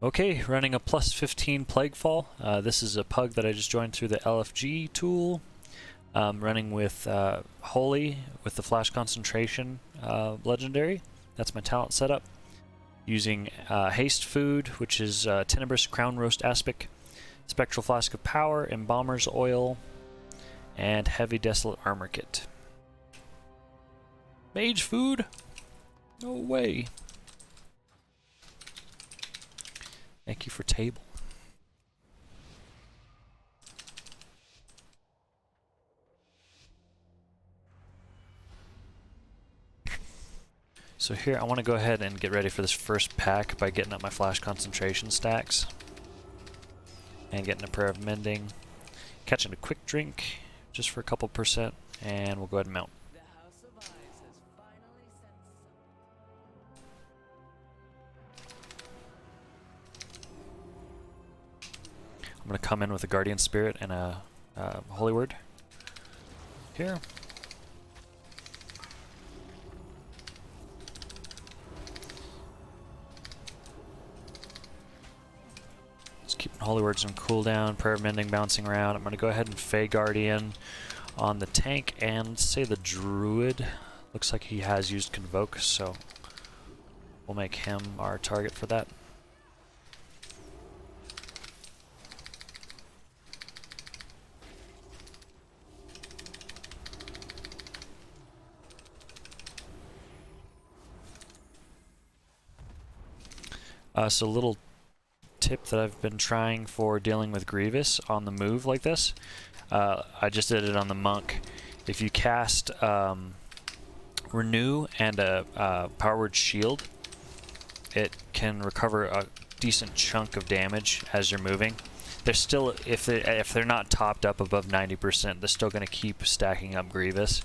Okay, running a plus 15 Plaguefall. This is a PUG that I just joined through the LFG tool. Running with Holy with the Flash Concentration Legendary. That's my talent setup. Using Haste Food, which is Tenebrous Crown Roast Aspic, Spectral Flask of Power, Embalmer's Oil, and Heavy Desolate Armor Kit. Mage Food? No way. Thank you for table. So here, I want to go ahead and get ready for this first pack by getting up my Flash Concentration stacks. And getting a Prayer of Mending. Catching a quick drink, just for a couple percent, and we'll go ahead and mount. I'm going to come in with a Guardian Spirit and a Holy Word. Here. Just keeping Holy Words on cooldown, Prayer of Mending bouncing around. I'm going to go ahead and Fey Guardian on the tank and say the Druid. Looks like he has used Convoke, so we'll make him our target for that. So a little tip that I've been trying for dealing with Grevious on the move like this. I just did it on the Monk. If you cast Renew and a Power Word Shield, it can recover a decent chunk of damage as you're moving. They're still, if they're not topped up above 90%, they're still going to keep stacking up Grievous.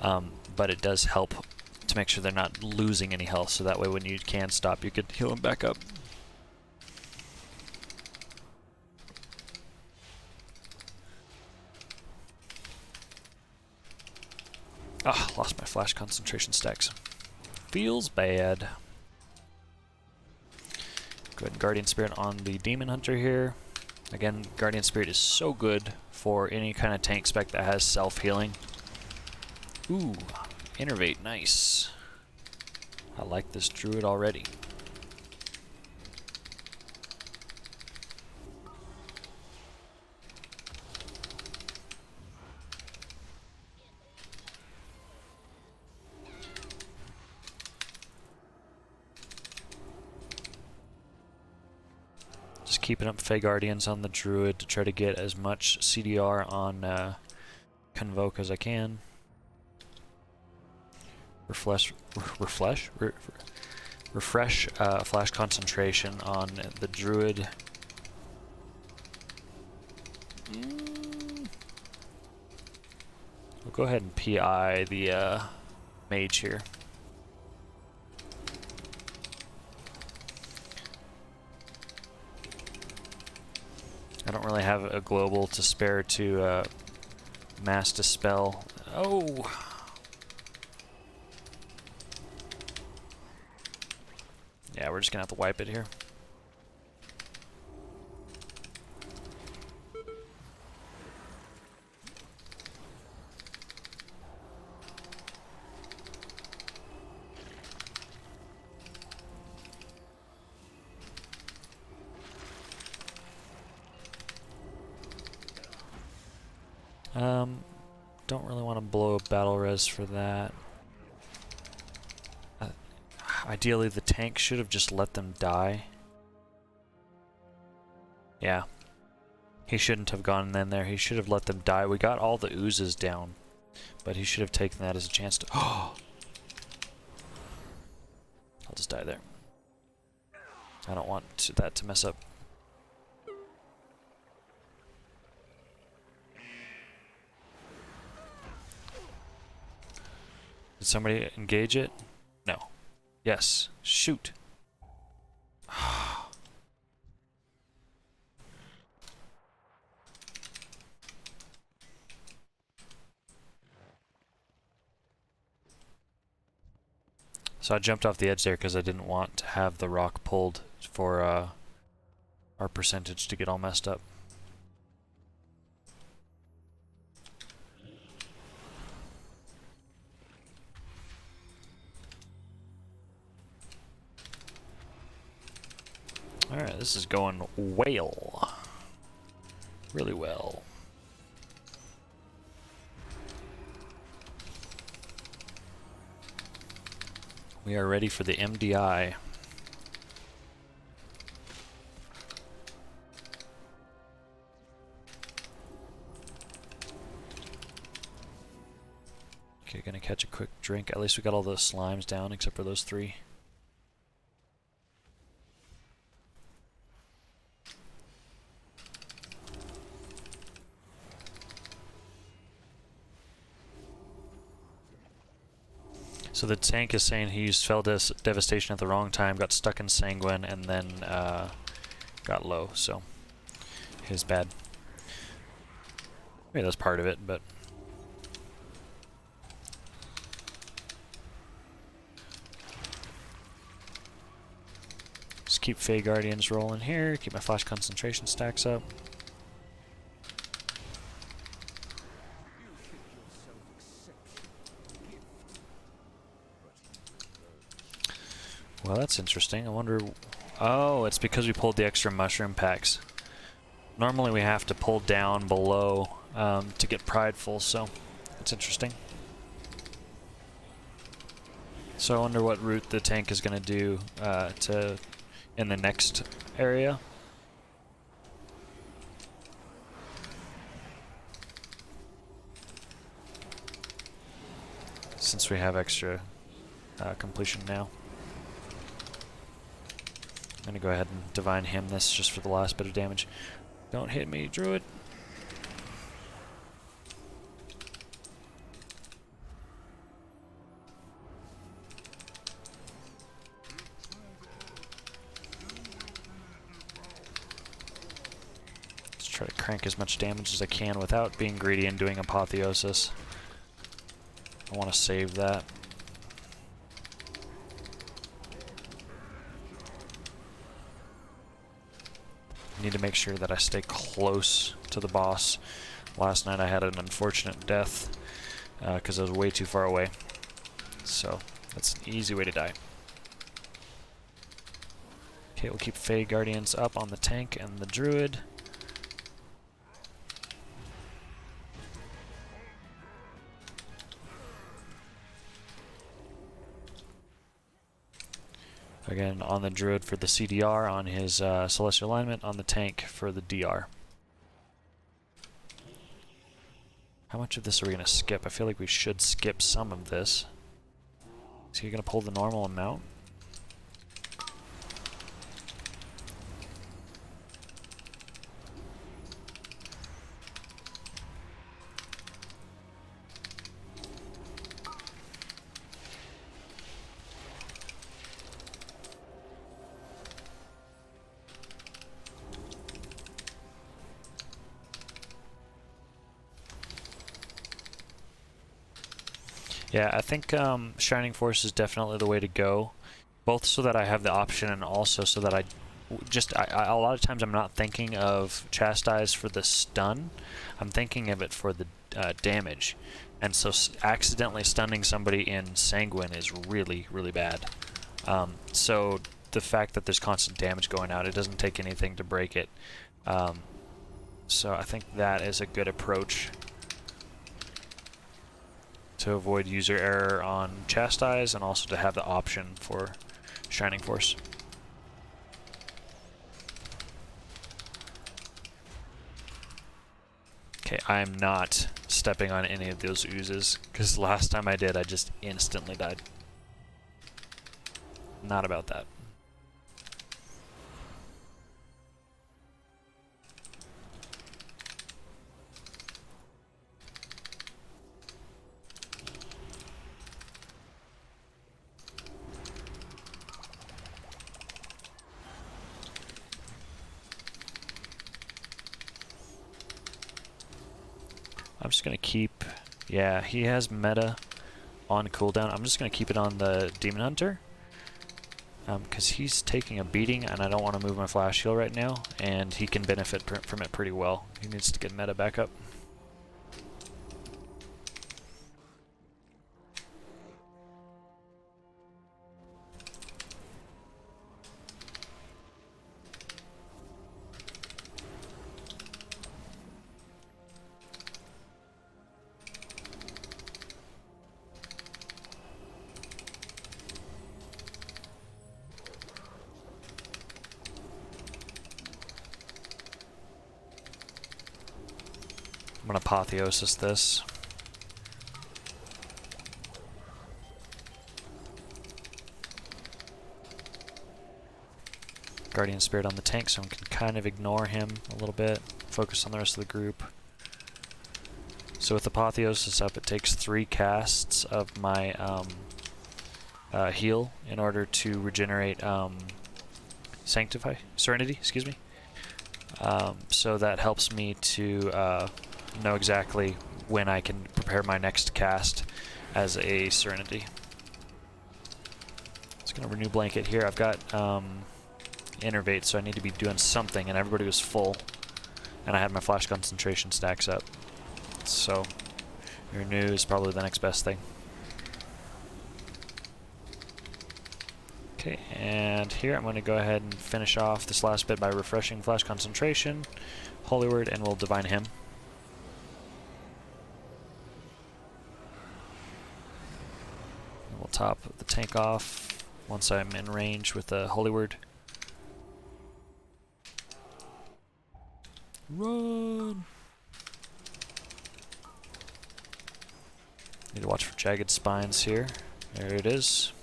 But it does help to make sure they're not losing any health, so that way when you can stop, you could heal them back up. Ah, lost my Flash Concentration stacks. Feels bad. Go ahead and Guardian Spirit on the Demon Hunter here. Again, Guardian Spirit is so good for any kind of tank spec that has self-healing. Ooh, Innervate, nice. I like this Druid already. Just keeping up Fey Guardians on the Druid to try to get as much CDR on Convoke as I can. Refresh Flash Concentration on the Druid. We'll go ahead and PI the Mage here. I don't really have a global to spare to Mass Dispel. Oh! Yeah, we're just gonna have to wipe it here. Don't really want to blow a battle res for that. Ideally, the tank should have just let them die. Yeah. He shouldn't have gone in there. He should have let them die. We got all the oozes down, but he should have taken that as a chance to... Oh! I'll just die there. I don't want that to mess up. Did somebody engage it? No. Yes. Shoot. So I jumped off the edge there because I didn't want to have the rock pulled for our percentage to get all messed up. Alright, this is going well. Really well. We are ready for the MDI. Okay, gonna catch a quick drink. At least we got all those slimes down except for those 3. So the tank is saying he used Fell Devastation at the wrong time, got stuck in Sanguine, and then got low, so his bad. Maybe that's part of it, but... Just keep Fey Guardians rolling here, keep my flash concentration stacks up. Well, that's interesting. I wonder... Oh, it's because we pulled the extra mushroom packs. Normally we have to pull down below to get Prideful, so it's interesting. So I wonder what route the tank is going to do in the next area. Since we have extra completion now. I'm gonna go ahead and Divine Hymn this just for the last bit of damage. Don't hit me, Druid. Let's try to crank as much damage as I can without being greedy and doing Apotheosis. I want to save that. Need to make sure that I stay close to the boss. Last night I had an unfortunate death because I was way too far away. So that's an easy way to die. Okay, we'll keep Fey Guardians up on the tank and the Druid. Again, on the Druid for the CDR, on his Celestial Alignment, on the tank for the DR. How much of this are we going to skip? I feel like we should skip some of this. Is he going to pull the normal amount? Yeah, I think Shining Force is definitely the way to go, both so that I have the option and also so that I a lot of times I'm not thinking of Chastise for the stun, I'm thinking of it for the damage, and so accidentally stunning somebody in Sanguine is really, really bad. So the fact that there's constant damage going out, it doesn't take anything to break it. So I think that is a good approach to avoid user error on Chastise, and also to have the option for Shining Force. Okay, I am not stepping on any of those oozes, because last time I did, I just instantly died. Not about that. I'm just going to keep... Yeah, he has meta on cooldown. I'm just going to keep it on the Demon Hunter. because he's taking a beating and I don't want to move my flash heal right now, and he can benefit from it pretty well. He needs to get meta back up. I'm gonna apotheosis this. Guardian Spirit on the tank, so I can kind of ignore him a little bit, focus on the rest of the group. So with apotheosis up, it takes 3 casts of my heal in order to regenerate Serenity, excuse me. So that helps me to know exactly when I can prepare my next cast as a Serenity. Just gonna renew blanket here. I've got Innervate, so I need to be doing something, and everybody was full, and I had my flash concentration stacks up. So renew is probably the next best thing. Okay, and here I'm going to go ahead and finish off this last bit by refreshing flash concentration, Holy Word, and we'll divine him. And we'll top the tank off once I'm in range with the Holy Word. Run! Need to watch for jagged spines here. There it is.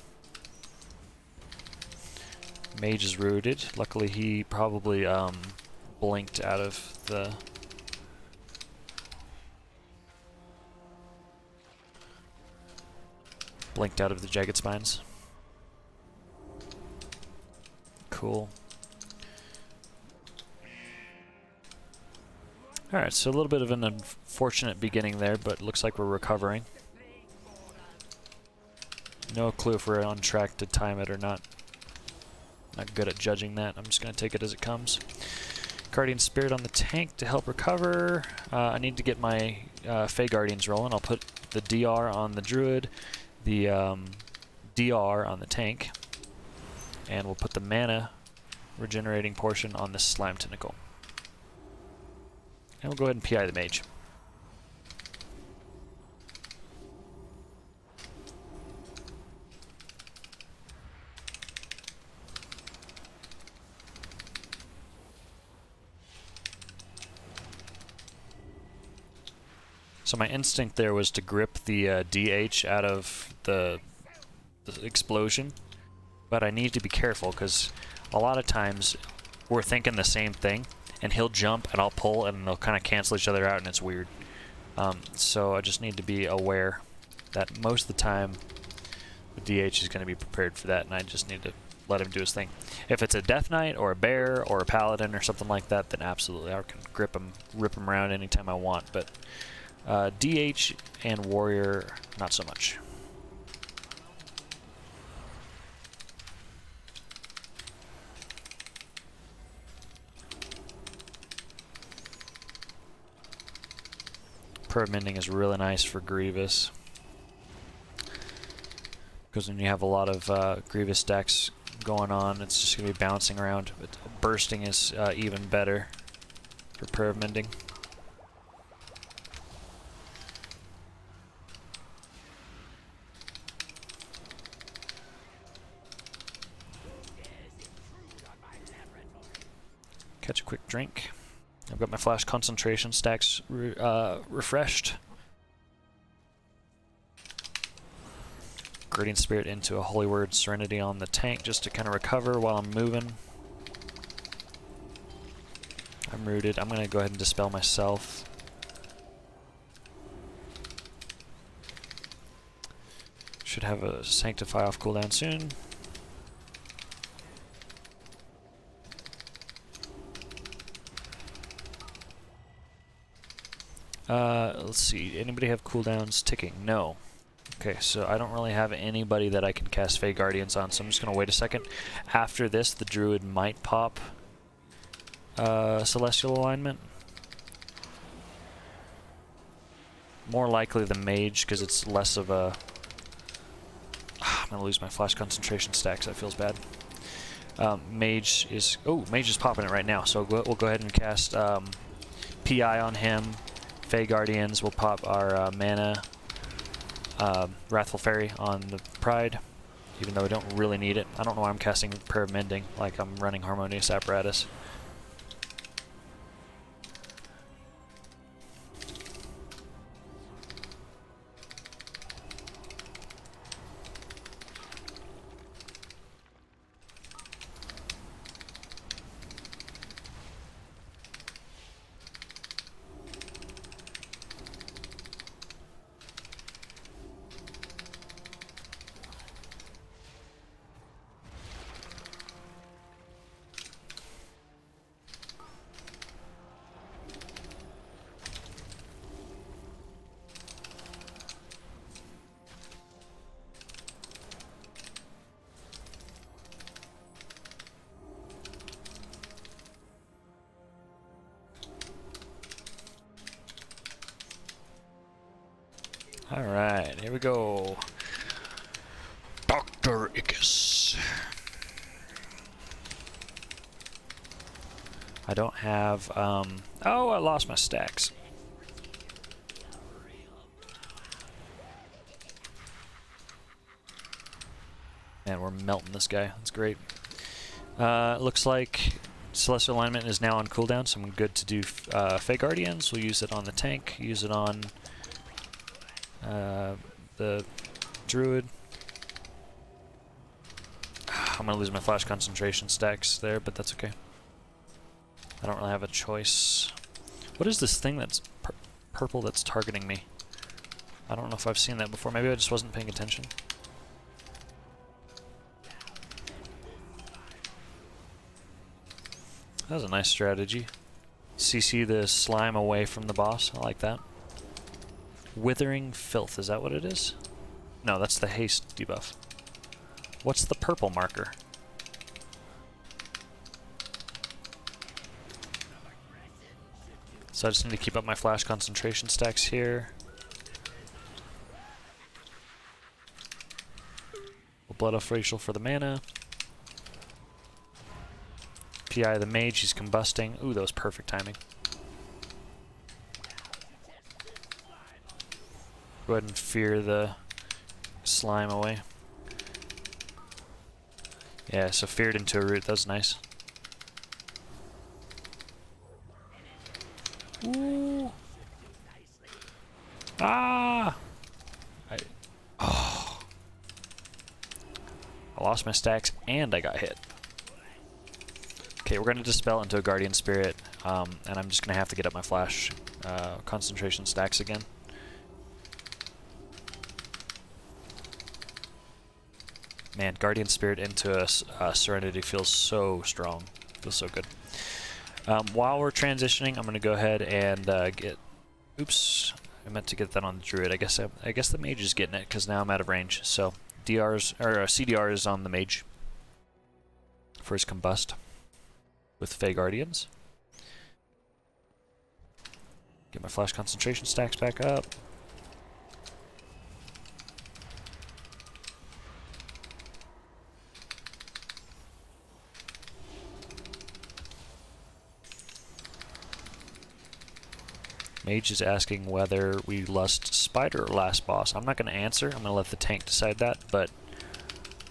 Mage is rooted. Luckily he probably blinked out of the... jagged spines. Cool. Alright, so a little bit of an unfortunate beginning there, but looks like we're recovering. No clue if we're on track to time it or not. Not good at judging that. I'm just going to take it as it comes. Guardian Spirit on the tank to help recover. I need to get my Fey Guardians rolling. I'll put the DR on the Druid, the DR on the tank, and we'll put the mana regenerating portion on the Slime Tentacle. And we'll go ahead and PI the Mage. So my instinct there was to grip the DH out of the explosion, but I need to be careful because a lot of times we're thinking the same thing, and he'll jump and I'll pull and they'll kind of cancel each other out, and it's weird. So I just need to be aware that most of the time the DH is going to be prepared for that, and I just need to let him do his thing. If it's a Death Knight or a Bear or a Paladin or something like that, then absolutely I can grip him, rip him around anytime I want, but DH and Warrior, not so much. Prayer of Mending is really nice for Grievous, because when you have a lot of Grievous decks going on, it's just going to be bouncing around. But Bursting is even better for Prayer of Mending. Catch a quick drink. I've got my flash concentration stacks refreshed. Guardian Spirit into a Holy Word Serenity on the tank just to kind of recover while I'm moving. I'm rooted. I'm going to go ahead and dispel myself. Should have a Sanctify off cooldown soon. Let's see. Anybody have cooldowns ticking? No. Okay, so I don't really have anybody that I can cast Fey Guardians on, so I'm just going to wait a second. After this, the Druid might pop Celestial Alignment. More likely the Mage, because it's less of a... I'm going to lose my Flash Concentration stacks, that feels bad. Mage is... Oh, Mage is popping it right now, so we'll go ahead and cast PI on him. Fey Guardians, we'll pop our mana... Wrathful Fairy on the Pride, even though I don't really need it. I don't know why I'm casting Prayer of Mending like I'm running Harmonious Apparatus. Alright, here we go. Dr. Ickes. I don't have, oh, I lost my stacks. Man, we're melting this guy. That's great. Looks like Celestial Alignment is now on cooldown, so I'm good to do Fey Guardians. We'll use it on the tank, use it on the Druid. I'm gonna lose my Flash Concentration stacks there, but that's okay. I don't really have a choice. What is this thing that's purple that's targeting me? I don't know if I've seen that before. Maybe I just wasn't paying attention. That was a nice strategy. CC the slime away from the boss. I like that. Withering Filth, is that what it is? No, that's the haste debuff. What's the purple marker? So I just need to keep up my Flash Concentration stacks here. We'll Blood Off Racial for the mana. PI the Mage, he's combusting. Ooh, that was perfect timing. Go ahead and fear the slime away. Yeah, so feared into a root, that was nice. Ooh. Ah! I lost my stacks and I got hit. Okay, we're going to dispel into a Guardian Spirit, and I'm just going to have to get up my Flash concentration stacks again. Man, Guardian Spirit into a Serenity feels so strong. Feels so good. While we're transitioning, I'm going to go ahead and get... Oops, I meant to get that on the Druid. I guess the Mage is getting it because now I'm out of range. So CDR is on the Mage for his Combust with Fey Guardians. Get my Flash Concentration stacks back up. Mage is asking whether we lust Spider or last boss. I'm not going to answer. I'm going to let the tank decide that, but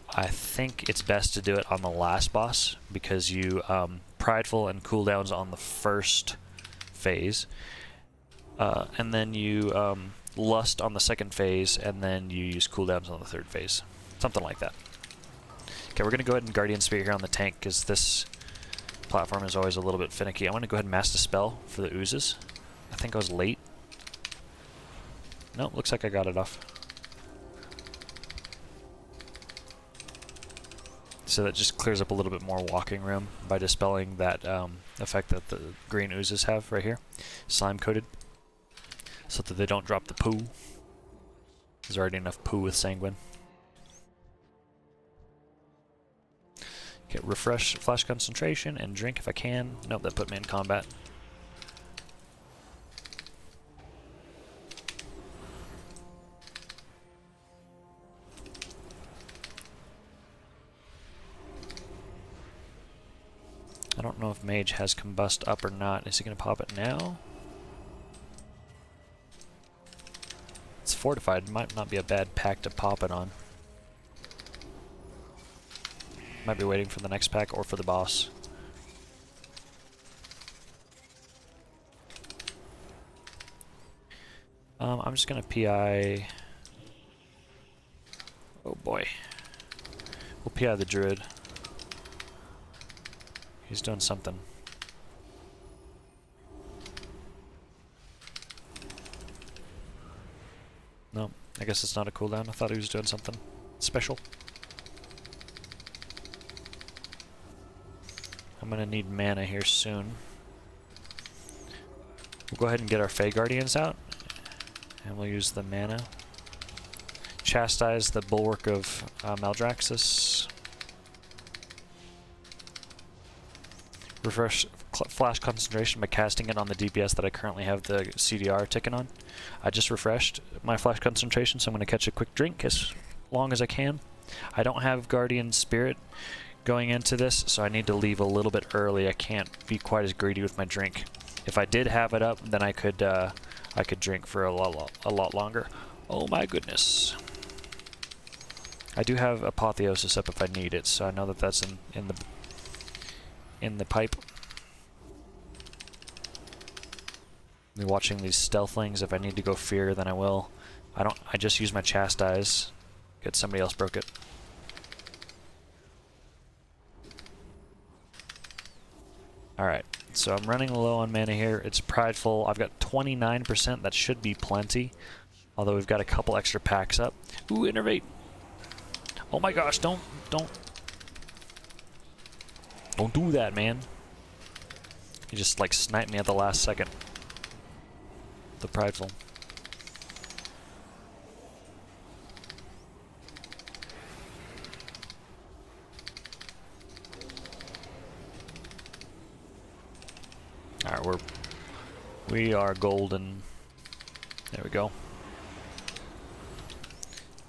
I think it's best to do it on the last boss because you Prideful and cooldowns on the first phase, and then you lust on the second phase, and then you use cooldowns on the third phase. Something like that. Okay, we're going to go ahead and Guardian Spirit here on the tank because this platform is always a little bit finicky. I'm going to go ahead and Mass Dispel for the oozes. I think I was late. Nope, looks like I got it off. So that just clears up a little bit more walking room by dispelling that effect that the green oozes have right here. Slime coated. So that they don't drop the poo. There's already enough poo with Sanguine. Okay, refresh flash concentration and drink if I can. Nope, that put me in combat. I don't know if Mage has combust up or not. Is he going to pop it now? It's Fortified. Might not be a bad pack to pop it on. Might be waiting for the next pack or for the boss. I'm just going to PI... Oh boy. We'll PI the Druid. He's doing something. No, I guess it's not a cooldown. I thought he was doing something special. I'm gonna need mana here soon. We'll go ahead and get our Fey Guardians out, and we'll use the mana. Chastise the Bulwark of Maldraxxus. Refresh flash concentration by casting it on the DPS that I currently have the CDR ticking on. I just refreshed my flash concentration, so I'm going to catch a quick drink as long as I can. I don't have Guardian Spirit going into this, so I need to leave a little bit early. I can't be quite as greedy with my drink. If I did have it up, then I could drink for a lot longer. Oh my goodness. I do have Apotheosis up if I need it, so I know that that's in the pipe. Be watching these stealthlings. If I need to go fear, then I will. I just use my chastise. Good, somebody else broke it. Alright, so I'm running low on mana here. It's Prideful. I've got 29%. That should be plenty. Although we've got a couple extra packs up. Ooh, innervate! Oh my gosh, don't do that, man. You just like sniped me at the last second. The Prideful. Alright, we are golden. There we go.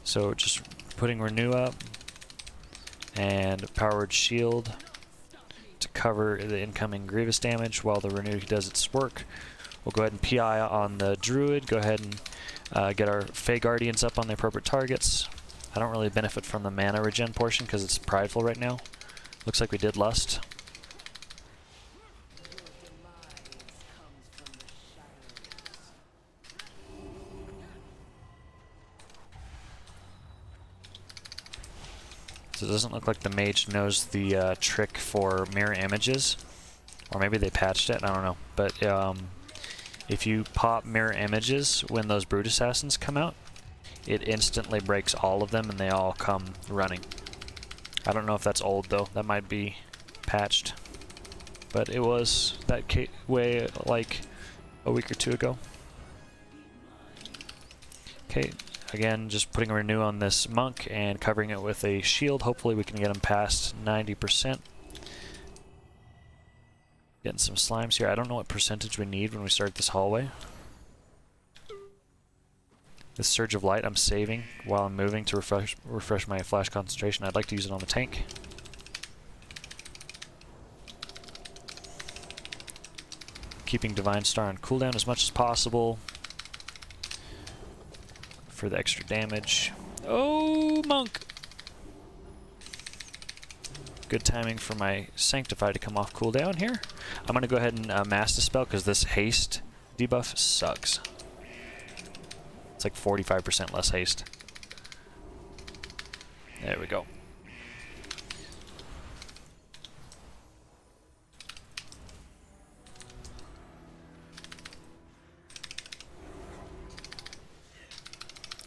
So just putting Renew up and Powered Shield to cover the incoming Grievous damage while the Renew does its work. We'll go ahead and PI on the Druid, go ahead and get our Fey Guardians up on the appropriate targets. I don't really benefit from the mana regen portion because it's Prideful right now. Looks like we did Lust. So it doesn't look like the mage knows the trick for mirror images. Or maybe they patched it, I don't know. But if you pop mirror images when those Brute Assassins come out, it instantly breaks all of them and they all come running. I don't know if that's old though, that might be patched. But it was that way like a week or two ago. Okay. Again, just putting a Renew on this monk and covering it with a shield. Hopefully we can get him past 90%. Getting some slimes here. I don't know what percentage we need when we start this hallway. This Surge of Light I'm saving while I'm moving to refresh my flash concentration. I'd like to use it on the tank. Keeping Divine Star on cooldown as much as possible for the extra damage. Oh, monk! Good timing for my Sanctify to come off cooldown here. I'm going to go ahead and mass Dispel because this haste debuff sucks. It's like 45% less haste. There we go.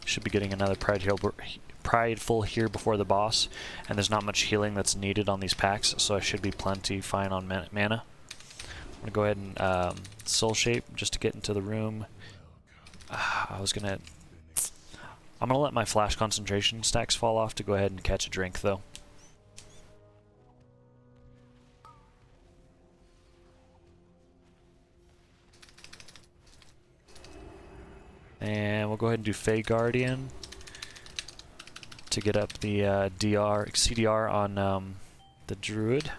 Should be getting another Prideful here before the boss, and there's not much healing that's needed on these packs, so I should be plenty fine on mana. I'm going to go ahead and Soul Shape just to get into the room. I I'm gonna let my flash concentration stacks fall off to go ahead and catch a drink, though. And we'll go ahead and do Fey Guardian to get up the CDR on the Druid.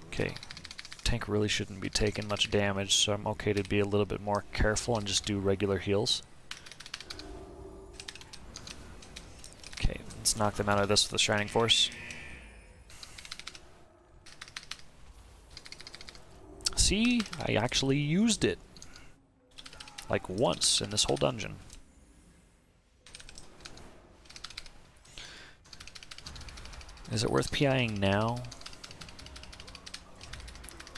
Okay, tank really shouldn't be taking much damage, so I'm okay to be a little bit more careful and just do regular heals. Okay, let's knock them out of this with the Shining Force. See, I actually used it. Like once in this whole dungeon. Is it worth PIing now?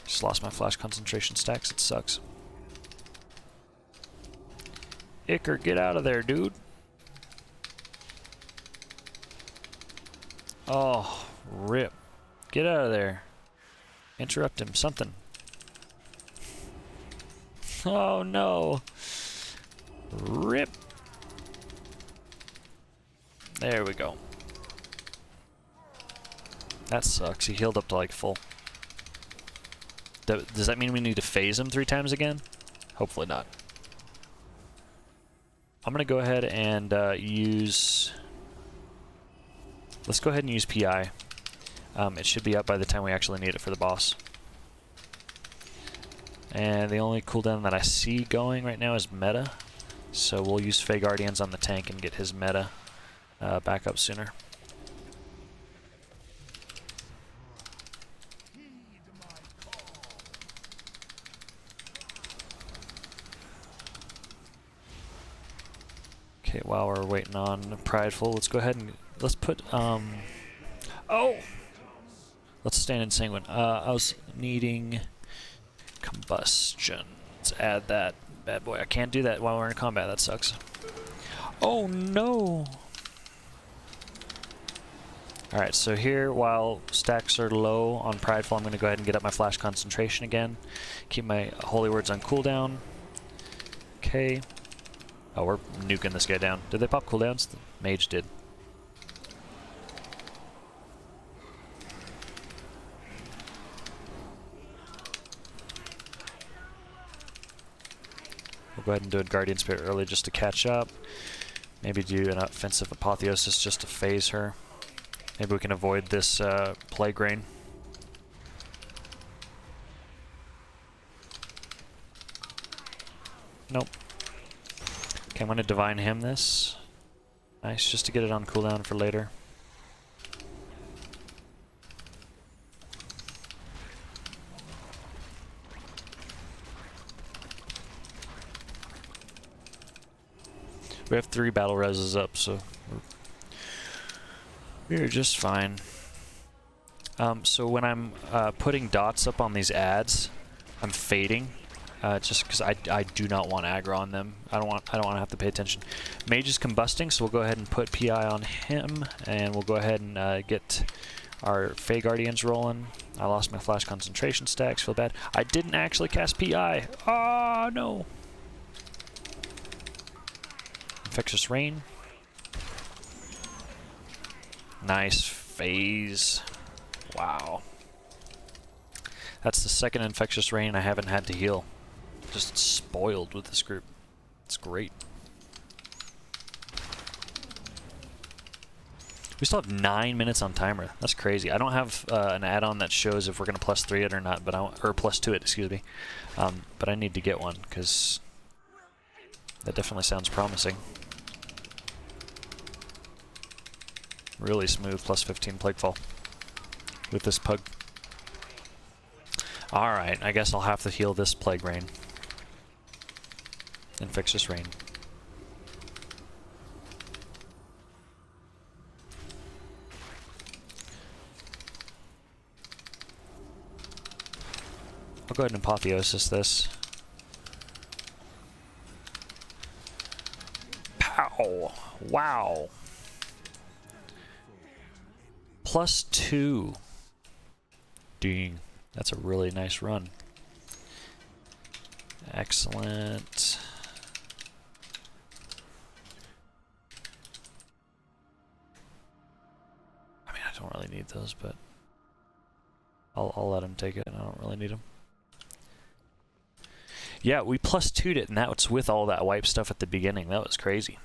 Just lost my flash concentration stacks, it sucks. Icker, get out of there, dude. Oh, rip. Get out of there. Interrupt him, something. Oh no. Rip. There we go. That sucks. He healed up to like full. Does that mean we need to phase him 3 times again? Hopefully not. I'm gonna go ahead and use... Let's go ahead and use PI. It should be up by the time we actually need it for the boss. And the only cooldown that I see going right now is meta. So we'll use Fey Guardians on the tank and get his meta back up sooner. Okay, while we're waiting on Prideful, let's go ahead and let's put oh! Let's stand in Sanguine. I was needing combustion. Let's add that bad boy. I can't do that while we're in combat. That sucks. Oh no! Alright, so here, while stacks are low on Prideful, I'm going to go ahead and get up my flash concentration again. Keep my holy words on cooldown. Okay. Oh, we're nuking this guy down. Did they pop cooldowns? The mage did. We'll go ahead and do a Guardian Spirit early just to catch up. Maybe do an offensive Apotheosis just to phase her. Maybe we can avoid this Plague Rain. Nope. Okay, I'm going to Divine Hymn this. Nice, just to get it on cooldown for later. We have 3 battle reses up, so we're just fine. So when I'm putting dots up on these ads, I'm fading, just because I do not want aggro on them. I don't want to have to pay attention. Mage is combusting, so we'll go ahead and put PI on him, and we'll go ahead and get our Fey Guardians rolling. I lost my flash concentration stacks. Feel bad. I didn't actually cast PI. Oh no! Infectious Rain. Nice phase. Wow. That's the second Infectious Rain I haven't had to heal. Just spoiled with this group. It's great. We still have 9 minutes on timer. That's crazy. I don't have an add-on that shows if we're going to +3 it or not, but or +2 it, excuse me. But I need to get one, because that definitely sounds promising. Really smooth +15 Plaguefall with this PUG. Alright, I guess I'll have to heal this Plague Rain. Infectious Rain. I'll go ahead and Apotheosis this. Pow! Wow! +2. Dang, that's a really nice run. Excellent. I mean, I don't really need those, but I'll let him take it. I don't really need them. Yeah, we +2'd it, and that's with all that wipe stuff at the beginning. That was crazy.